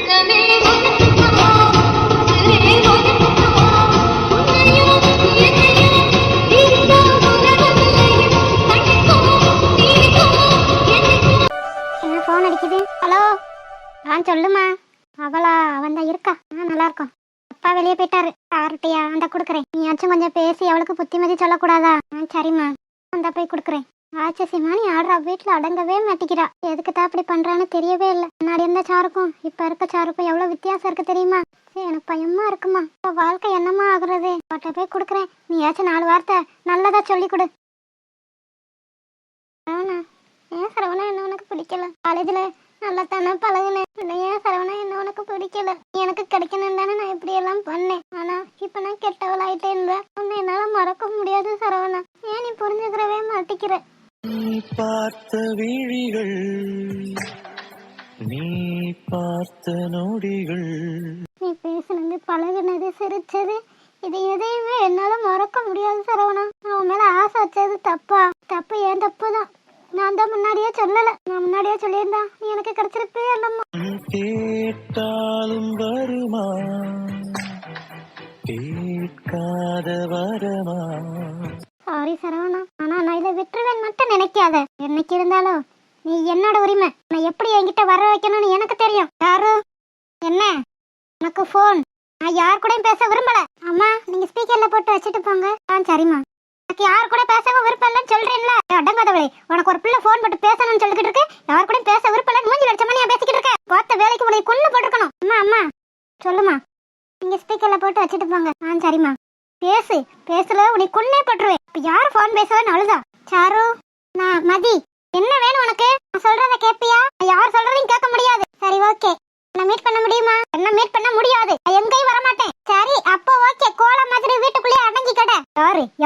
Hello, சொல்லுமா. அவளா? அவன் தான் இருக்கா. நல்லா இருக்கும். அப்பா வெளியே போயிட்டாரு. யார்கிட்டயா? அந்த கொடுக்குறேன். நீயாச்சும் கொஞ்சம் பேசி அவளுக்கு புத்திமதி சொல்லக்கூடாதா? சரிம்மா, அந்த போய் கொடுக்குறேன். ராட்சசிமா நீ ஆடுறா, வீட்டுல அடங்கவே மாட்டிக்கிறா. எதுக்கு தான் அப்படி பண்றான்னு தெரியவே இல்லை. முன்னாடி இருந்த சாருக்கும் இப்ப இருக்க சாருக்கும் எவ்வளவு வித்தியாசம் இருக்கு தெரியுமா? எனக்கு பயமா இருக்குமா. இப்ப வாழ்க்கை என்னமா ஆகுறது? அவட்ட போய் கொடுக்குறேன். நீயாச்சும் 4 வார்த்தை நல்லதா சொல்லி கொடு. ஏன் சரவணா என்ன உனக்கு பிடிக்கல? காலேஜ்ல நல்லா தானே பழகுனேன். ஏன் சரவணா என்ன உனக்கு பிடிக்கல? எனக்கு கிடைக்கணும் தானே நான் இப்படி எல்லாம் பண்ணேன். ஆனா இப்ப நான் கெட்டவளாயிட்டேன். உன்னை என்னால மறக்க முடியாது சரவணா. ஏன் நீ புரிஞ்சுக்கிறவே மாட்டிக்கிற? நீ பார்த்த விழிகள், நீ பார்த்த நொடிகள், நீ பேசுனது, பழகுனது, சிரிச்சது, இது எதையுமே என்னால மறக்க முடியாது சரவணா. அவன் மேல ஆசை வச்சது தப்பா? தப்பு ஏன் தப்பு தான். நான் தான் முன்னாடியே சொல்லல. நான் முன்னாடியே சொல்லியிருந்தா நீ எனக்கு கிடைச்சிருப்பே இல்லம்மா. கேட்டாலும் வருமா, கேட்காத வரமா. சாரி சரவணா, ஆனா நான் இதை விட்டுருவேன் மட்டும் நினைக்காத. என்னைக்கு இருந்தாலும் நீ என்னோட உரிமை. நான் எப்படி என்கிட்ட வர வைக்கணும்னு எனக்கு தெரியும். யாரு? என்ன? உனக்கு போன். நான் யார் கூடயும் பேச விரும்பல. அம்மா நீங்க ஸ்பீக்கர்ல போட்டு வச்சுட்டு போங்க. சரிம்மா. எனக்கு யார் கூட பேசவும் விருப்பம் இல்லைன்னு சொல்றேன்ல. அடங்காதவளே, உனக்கு ஒரு பிள்ளை போன் போட்டு பேசணும்னு சொல்லிட்டு இருக்கு. யார் கூட பேச விருப்பம் இல்லைன்னு மூஞ்சி லட்சமா நீ பேசிக்கிட்டு இருக்க. பார்த்த வேலைக்கு உன்னை கொண்டு போட்டுருக்கணும். அம்மா அம்மா சொல்லுமா. நீங்க ஸ்பீக்கர்ல போட்டு வச்சுட்டு போங்க. சரிம்மா. பேசல உன்னை கொன்னே போட்டுருவேன். இப்ப யார் போன் பேசலன்னு அழுதா? சாரு, நான் மதி. என்ன வேணும் உனக்கு? நான் சொல்றத கேப்பியா? யார் சொல்றதையும் கேட்க முடியாது. சரி ஓகே. என்ன மீட் பண்ண முடியுமா? என்ன மீட் பண்ண முடியாது. எங்கேயும் வர மாட்டேன். சரி அப்போ ஓகே. கோல மாதிரி வீட்டுக்குள்ளே அடங்கி கடை.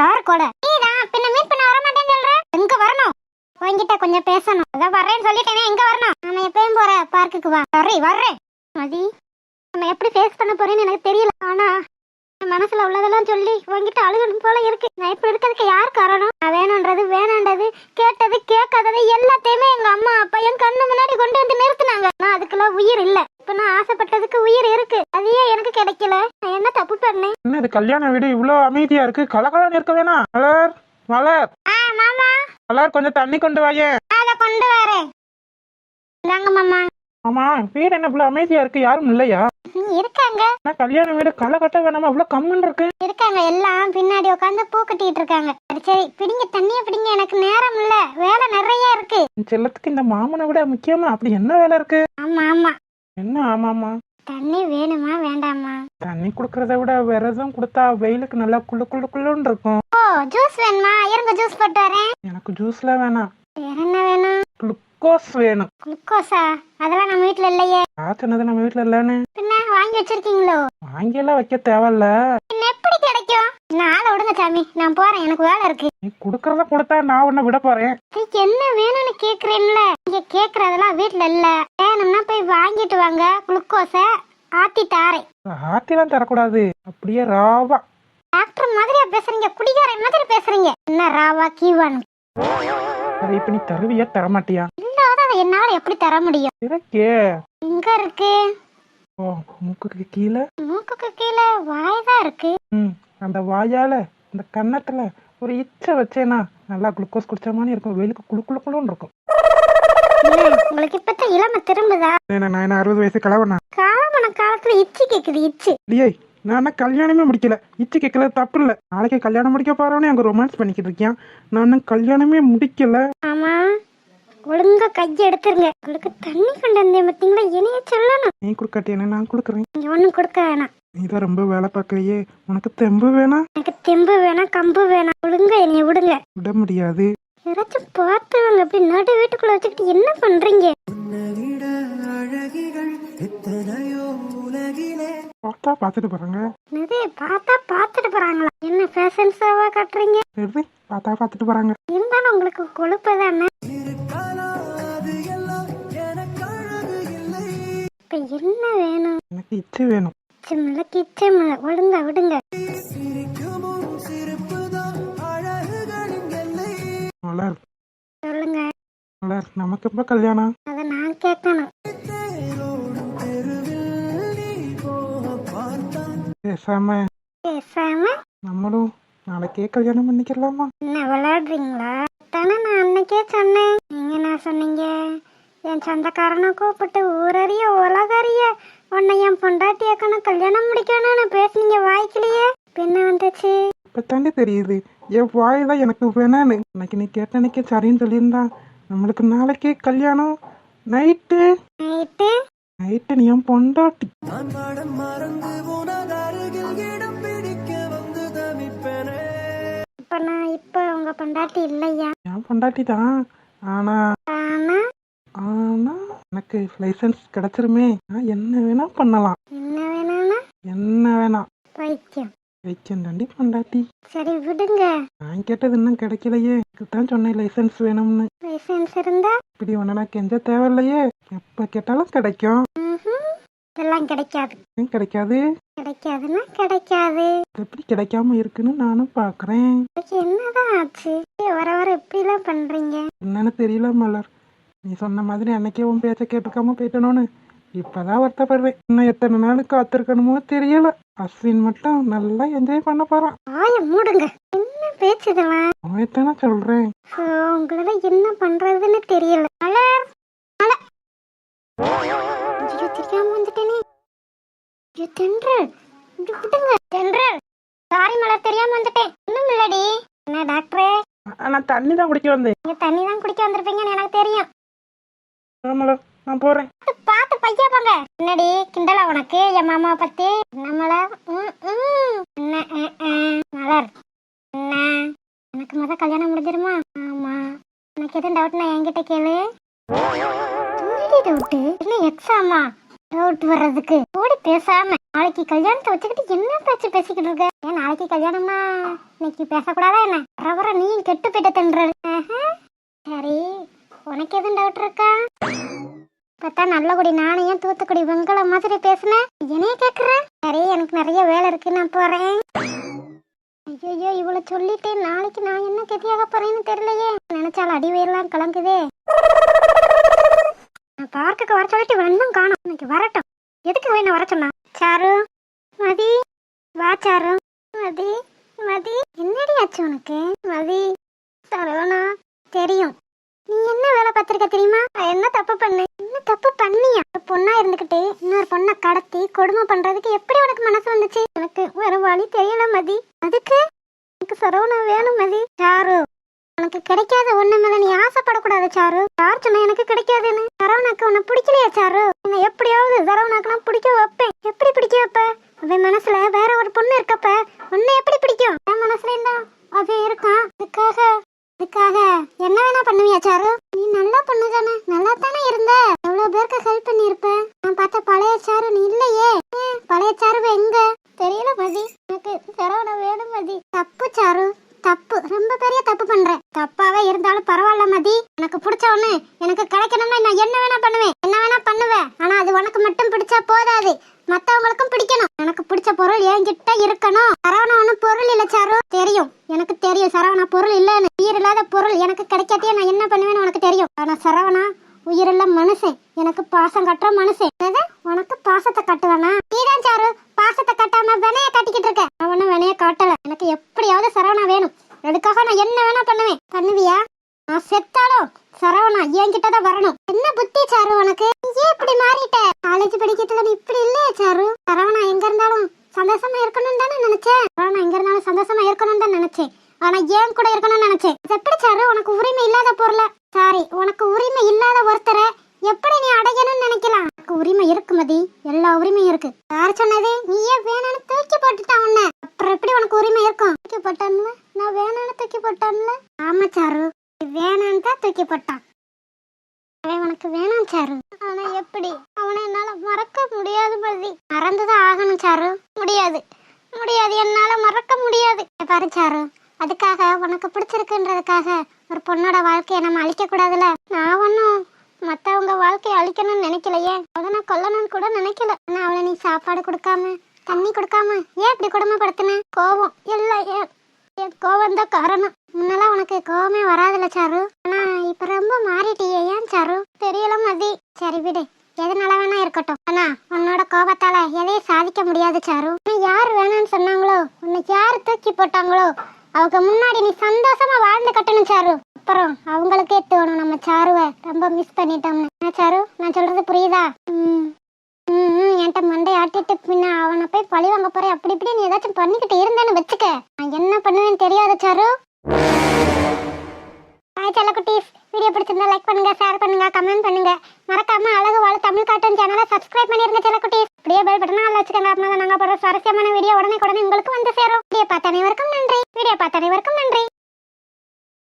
யார் கூட? நீதான். பின்ன மீட் பண்ண வர மாட்டேன்னு சொல்ற. எங்க வரணும்? உன்கிட்ட கொஞ்சம் பேசணும். அதான் வர்றேன்னு சொல்லிட்டேனே. எங்க வரணும்? நம்ம எப்பயும் போற பார்க்குக்கு வா. சரி வர்றேன். மதி, நம்ம எப்படி ஃபேஸ் பண்ண போறேன்னு எனக்கு தெரியல. ஆனா மனசுல உள்ளதெல்லாம் சொல்லி உங்ககிட்ட அழுகணும் போல இருக்கு. நான் இப்ப இருக்கிறதுக்கு யார் காரணம்? நான் வேணும்ன்றது, வேணாண்டது, கேட்டது, கேட்காதது எல்லாத்தையுமே எங்க அம்மா அப்பா என் கண்ணு முன்னாடி கொண்டு வந்து நிறுத்தினாங்க. நான் அதுக்கெல்லாம் உயிர் இல்ல. இப்ப நான் ஆசைப்பட்டதுக்கு உயிர் இருக்கு. அதையே எனக்கு கிடைக்கல. நான் என்ன தப்பு பண்ணேன்? என்னது கல்யாண வீடு இவ்வளவு அமைதியா இருக்கு? கலகலன்னு இருக்க வேணாம். மலர் மலர் மாமா, மலர் கொஞ்சம் தண்ணி கொண்டு வாயே. அத கொண்டு வரேன். இந்தாங்க மாமா. ஆமா, வீடு என்ன இவ்வளவு அமைதியா இருக்கு? யாரும் இல்லையா? இருக்காங்க. கல்யாண வீடு களை கட்ட வேணாமா? இவ்வளவு கம்முன்னு இருக்கு. இருக்காங்க, எல்லாம் பின்னாடி உட்காந்து பூ கட்டிட்டு இருக்காங்க. சரி பிடிங்க, தண்ணிய பிடிங்க. எனக்கு நேரம் இல்ல, வேலை நிறைய இருக்கு. செல்லத்துக்கு இந்த மாமனை விட முக்கியமா அப்படி என்ன வேலை இருக்கு? ஆமா ஆமா. என்ன ஆமாமா? தண்ணி வேணுமா வேண்டாமா? தண்ணி குடுக்கறத விட வேற எதுவும் கொடுத்தா வெயிலுக்கு நல்லா குள்ளு குள்ளு குள்ளுன்னு இருக்கும். ஓ ஜூஸ் வேணுமா? இருங்க ஜூஸ் போட்டு வரேன். எனக்கு ஜூஸ்ல வேணாம். வேற என்ன வேணும்? குளுக்கோஸ் வேணும். குளுக்கோஸா? அதெல்லாம் நம்ம வீட்டுல இல்லையே. ஆச்சுனது நம்ம வீட்டுல இல்லன்னு. பின்ன வாங்கி வச்சிருக்கீங்களோ? வாங்கி எல்லாம் வைக்க தேவையில்ல. எப்படி கிடைக்கும்? நாளை விடுங்க சாமி, நான் போறேன். எனக்கு வேலை இருக்கு. நீ குடுக்கறத கொடுத்தா நான் உன்னை விட போறேன். என்ன வேணும்னு கேக்குறேன்ல. நீங்க கேக்குறதெல்லாம் வீட்டுல இல்ல. வேணும்னா போய் வாங்கிட்டு வாங்க. குளுக்கோஸ ஆத்தி தாரேன். ஆத்திலாம் தரக்கூடாது, அப்படியே ராவா. டாக்டர் மாதிரியா பேசுறீங்க? குடிகாரன் மாதிரி பேசுறீங்க. என்ன ராவா கீவான்? அதை இப்ப நீ தருவியா தரமாட்டியா? இல்லாத என்னால எப்படி தர முடியும்? இருக்கே. எங்க இருக்கு? ஓ, மூக்குக்கு கீழே. மூக்குக்கு கீழே வாய் தான் இருக்கு. அந்த வாயால அந்த கன்னத்துல ஒரு இச்சை வச்சேனா நல்லா குளுக்கோஸ் குடிச்ச மாதிரி இருக்கும். வெயிலுக்கு குளு குளு குளுன்னு இருக்கும். உங்களுக்கு இப்பத்த இளமை திரும்புதா? நான் 60 வயசு கிளவனா? காலமான காலத்துல இச்சி கேக்குது. இச்சு இல்லையே, நான் கல்யாணமே முடிக்கல. இச்சு கேட்கறது தப்பு இல்ல. நாளைக்கு கல்யாணம் முடிக்க போறவனே அங்க ரொமான்ஸ் பண்ணிக்கிட்டு இருக்கேன். நான் கல்யாணமே முடிக்கல. ஆமா, ஒழுங்கா கையை எடுத்துருங்க. உங்களுக்கு தண்ணி கொண்டு வந்தேன் பாத்தீங்களா? என்னைய சொல்லணும். நீ குடுக்காட்டியா? நான் கொடுக்குறேன். நீங்க ஒண்ணும் கொடுக்க வேணாம். நீதான் ரொம்ப வேலை பார்க்கறியே. உனக்கு தெம்பு வேணாம்? எனக்கு தெம்பு வேணாம், கம்பு வேணாம். ஒழுங்கா என்னைய விடுங்க. விட முடியாது. யாராச்சும் பார்த்துவாங்க. அப்படி நடு வீட்டுக்குள்ள வச்சுக்கிட்டு என்ன பண்றீங்க? பார்த்தா பார்த்துட்டு போறாங்க. நிறைய பார்த்தா பார்த்துட்டு போறாங்களா? என்ன ஃபேஷன் ஷோவா காட்டுறீங்க? பார்த்தா பார்த்துட்டு போறாங்க. இருந்தாலும் உங்களுக்கு கொழுப்பு தானே. இப்ப என்ன வேணும்? எனக்கு இச்சு வேணும். இச்சமில்ல கிச்சமில்ல, ஒழுங்கா விடுங்க. மலர் சொல்லுங்க. மலர், நமக்கு எப்ப கல்யாணம்? அத நான் கேட்கணும். பேசாம பேசாம நம்மளும் நாளைக்கே கல்யாணம் பண்ணிக்கலாமா? என்ன விளையாடுறீங்களா? தானே நான் அன்னைக்கே சொன்னேன். நீங்க என்ன சொன்னீங்க? என் சொந்தக்காரனை கூப்பிட்டு ஊரறிய உலகறிய உன்னை என் பொண்டாட்டியாக்கணும் கல்யாணம் முடிக்கணும்னு பேசுனீங்க வாய்க்கிலேயே. என்ன வந்துச்சு? இப்பத்தாண்டி தெரியுது என் வாயில எனக்கு வேணான்னு. இன்னைக்கு நீ கேட்டனைக்கே சரின்னு சொல்லியிருந்தா நம்மளுக்கு நாளைக்கே கல்யாணம். நைட்டு நைட்டு நைட்டு நீ என் பொண்டாட்டி. நான் பாடம் மறந்து உனது அருகில் இடம் பிடிக்க வந்து தவிப்பேனே. இப்ப உங்க பொண்டாட்டி இல்லையா? என் பொண்டாட்டி தான். ஆனா ஆனா ஆனா எனக்கு லைசன்ஸ் கிடைச்சிருமே. நான் என்ன வேணா பண்ணலாம். என்ன வேணானா? என்ன வேணா பைத்தியம். வைக்கன் தாண்டி பொண்டாட்டி. சரி விடுங்க. நான் கேட்டது இன்னும் கிடைக்கலையே. தான் சொன்னேன் லைசன்ஸ் வேணும்னு. லைசன்ஸ் இருந்தா இப்படி ஒன்று நான் கெஞ்ச தேவையில்லையே. எப்ப கேட்டாலும் கிடைக்கும். இதெல்லாம் கிடைக்காது. ஏன் கிடைக்காது? கிடைக்காதுன்னா கிடைக்காது. எப்படி கிடைக்காம இருக்குன்னு நானும் பாக்குறேன். இதுக்கு என்னதான் ஆச்சு? வர வர எப்படிலாம் பண்றீங்க? என்னன்னு தெரியல மலர். நீ சொன்ன மாதிரி அன்னைக்கே உன் பேச்ச கேட்டுக்காம போயிட்டனோன்னு இப்பதான் வருத்தப்படுறேன். இன்னும் எத்தனை நாள் காத்திருக்கணுமோ தெரியல. அஸ்வின் மட்டும் நல்லா என்ஜாய் பண்ண போறான். ஆய மூடுங்க. என்ன பேச்சு இதெல்லாம்? அவன் எத்தனை சொல்றேன். உங்களால என்ன பண்றதுன்னு தெரியல. மலர் மலர். ஐயோ, தெரியாம வந்துட்டேனே. ஐயோ, தென்றல். இப்படி விடுங்க. தென்றல். சாரி மலர், தெரியாம வந்துட்டேன். ஒண்ணும் இல்லடி. என்ன டாக்டரே? நான் தண்ணி தான் குடிக்க வந்தேன். நீங்க தண்ணி தான் குடிக்க வந்திருப்பீங்கன்னு எனக்கு தெரியும். மலர் நான் போறேன். பாத்து பையா போங்க. என்னடி கிண்டலா உனக்கு என் மாமாவை பத்தி? என்ன மலர்? என்ன மலர் என்ன? எனக்கு முத கல்யாணம் முடிஞ்சிருமா? ஆமா. எனக்கு எதுவும் டவுட்னா என்கிட்ட கேளு. டவுட் என்ன? எக்ஸாமா டவுட் வர்றதுக்கு? ஓடி பேசாம நாளைக்கு கல்யாணத்தை வச்சுக்கிட்டு என்ன பேச்சு பேசிக்கிட்டு இருக்க? ஏன் நாளைக்கு கல்யாணம்னா இன்னைக்கு பேசக்கூடாதா என்ன? வர நீயும் கெட்டு போயிட்ட தென்றல். சரி, உனக்கு எதுவும் டவுட் இருக்கா? பார்த்தா நல்லகுடி நாணயம் தூத்துக்குடி வெங்கலம் மாதிரி பேசுனேன். என்னைய கேக்குறேன். சரி, எனக்கு நிறைய வேலை இருக்கு, நான் போறேன். ஐயோ, இவ்வளவு சொல்லிட்டு நாளைக்கு நான் என்ன கதியாக போறேன்னு தெரியலையே. நினைச்சாலும் அடிவெல்லாம் கலங்குதே. நான் பார்க்க வர சொல்லிட்டு இன்னும் காணும். இன்னைக்கு வரட்டும். எதுக்கு வேணும் வர சொன்னா? சாரு மதி வா. சாரு மதி மதி. என்னடி ஆச்சு உனக்கு? மதி சரவணா தெரியும். நீ என்ன வேலை பார்த்திருக்க தெரியுமா? என்ன தப்பு பண்ணு? என்ன தப்பு பண்ணியா? பொண்ணா இருந்துகிட்டு இன்னொரு பொண்ணை கடத்தி கொடுமை பண்றதுக்கு எப்படி உனக்கு மனசு வந்துச்சு? எனக்கு வேற வழி தெரியல மதி. அதுக்கு எனக்கு சரவணா வேணும் மதி. சாரு, உனக்கு கிடைக்காத ஒண்ணு மேல நீ ஆசைப்படக்கூடாது சாரு. யார் சொன்னா எனக்கு கிடைக்காதுன்னு? சரவணாக்கு உன்னை பிடிக்கலையா சாரு? என்ன எப்படியாவது சரவணாக்கு நான் பிடிக்க வைப்பேன். எப்படி பிடிக்க வைப்ப? அவன் மனசுல வேற ஒரு பொண்ணு இருக்கப்ப உன்னை எப்படி பிடிக்கும்? என் மனசுல இருந்தா அவன் இருக்கான். அதுக்காக என்ன வேணா பண்ணுவியா சாரு? நீ நல்லா பொண்ணு தானே, நல்லா தானே இருந்த. எவ்வளவு பேருக்கு ஹெல்ப் பண்ணிருப்ப. நான் பார்த்த பழைய சாரு நீ இல்லையே. பழைய சாரு எங்க? தெரியல மதி. எனக்கு சரவணா வேணும் மதி. தப்பு சாரு, தப்பு. ரொம்ப பெரிய தப்பு பண்றேன். தப்பாவே இருந்தாலும் பரவாயில்ல மதி. எனக்கு பிடிச்ச ஒண்ணு எனக்கு கிடைக்கணும்னா நான் என்ன வேணா பண்ணுவேன். என்ன வேணா பண்ணுவேன். ஆனா அது உனக்கு மட்டும் பிடிச்சா போதாது, மத்தவங்களுக்கும் பிடிக்கணும். எனக்கு பிடிச்ச பொருள் என்கிட்ட இருக்கணும். சரவணா ஒன்னும் பொருள் இல்ல சாரு. தெரியும், எனக்கு தெரியும் சரவணா பொருள் இல்லன்னு. உயிர் இல்லாத பொருள் எனக்கு கிடைக்காதே நான் என்ன பண்ணுவேன்னு உனக்கு தெரியும். ஆனா சரவணா உயிரில்ல மனுஷன், எனக்கு பாசம் கட்டுற மனுஷன். உனக்கு பாசத்தை கட்டுவானா? நீதான் சாரு பாசத்தை கட்டாம வினைய காட்டிக்கிட்டு இருக்க. நான் ஒன்னும் வினைய காட்டல. எனக்கு எப்படியாவது சரவணா வேணும். அதுக்காக நான் என்ன வேணா பண்ணுவேன். பண்ணுவியா? நான் செத்தாலும் சரவணா என்கிட்டதான் வரணும். என்ன புத்தி சாரு உனக்கு? ஏன் இப்படி மாறிட்ட? காலேஜ் படிக்கிறதுல நீ இப்படி இல்லையே சாரு. சரவணா எங்க இருந்தாலும் சந்தோஷமா இருக்கணும்னு தானே நினைச்சேன். சரவணா எங்க இருந்தாலும் சந்தோஷமா இருக்கணும்னு தான் நினைச்சேன். ஆனா ஏன் கூட இருக்கணும்னு நினைச்சேன். எப்படி சாரு உனக்கு உரிமை இல்லாத பொருள? சாரி, உனக்கு உரிமை இல்லாத ஒருத்தரை எப்படி நீ அடையணும்னு நினைக்கலாம்? உனக்கு உரிமை இருக்கு மதி, எல்லா உரிமையும் இருக்கு. யார் சொன்னது? நீ ஏன் வேணும்னு தூக்கி போட்டுட்டான் உன்ன. அப்புறம் எப்படி உனக்கு உரிமை இருக்கும்? தூக்கி போட்டான்ல, நான் வேணும்னு தூக்கி போட்டான்ல. ஆமா சாரு, வேணான்னு தான் தூக்கி போட்டான். அவன் உனக்கு வேணாம் சாரு. ஆனா எப்படி? அவனை என்னால மறக்க முடியாது மதி. மறந்துதான் ஆகணும் சாரு. முடியாது, என்னால மறக்க முடியாது. பாரு சாரு, அதுக்காக உனக்கு பிடிச்சிருக்குன்றதுக்காக ஒரு பொண்ணோட வாழ்க்கையை நம்ம அழிக்க கூடாதுல. நான் ஒன்னும் மத்தவங்க வாழ்க்கையை அழிக்கணும்னு நினைக்கலையே. அவளை நான் கொல்லணும்னு கூட நினைக்கல. ஆனா அவளை நீ சாப்பாடு கொடுக்காம தண்ணி கொடுக்காம ஏன் இப்படி கொடுமைப்படுத்தின? கோபம் எல்லாம் என் கோபம் தான் காரணம். முன்னெல்லாம் உனக்கு கோபமே வராதுல சாரு. ஆனா இப்ப ரொம்ப மாறிட்டியே. ஏன் சாரு? தெரியல மதி. சரி விடு, எதனால வேணா இருக்கட்டும். ஆனா உன்னோட கோபத்தால எதையும் சாதிக்க முடியாது சாரு. உன்னை யார் வேணாம்னு சொன்னாங்களோ, உன்னை யார் தூக்கி போட்டாங்களோ அவங்க முன்னாடி நீ சந்தோஷமா வாழ்ந்து கட்டணும் சாரு. அப்புறம் அவங்களுக்கே தோணும் நம்ம சாருவை ரொம்ப மிஸ் பண்ணிட்டோம்னு. என்ன சாரு, நான் சொல்றது புரியுதா? என்கிட்ட மண்டை ஆட்டிட்டு பின்ன அவனை போய் பழி வாங்க போறேன் அப்படி இப்படி நீ ஏதாச்சும் பண்ணிக்கிட்டு இருந்தேன்னு வச்சுக்க, நான் என்ன பண்ணுவேன்னு தெரியாத சாரு. ஹாய் செல்லக்குட்டீஸ், வீடியோ பிடிச்சிருந்தா லைக் பண்ணுங்க, ஷேர் பண்ணுங்க, கமெண்ட் பண்ணுங்க. மறக்காம அழகு வாழ தமிழ் கார்ட்டூன் சேனலை சப்ஸ்கிரைப் பண்ணிருங்க செல்லக்குட்டீஸ். அப்படியே பெல் பட்டனை ஆல் வச்சுக்கோங்க. அப்படின்னா நாங்க போடுற சுவாரஸ்யமான வீடியோ உடனே உங்களுக்கு வந்து சேரும். வீடியோ பார்த்த அனைவருக்கும் நன்றி. வீடியோ பார்த்த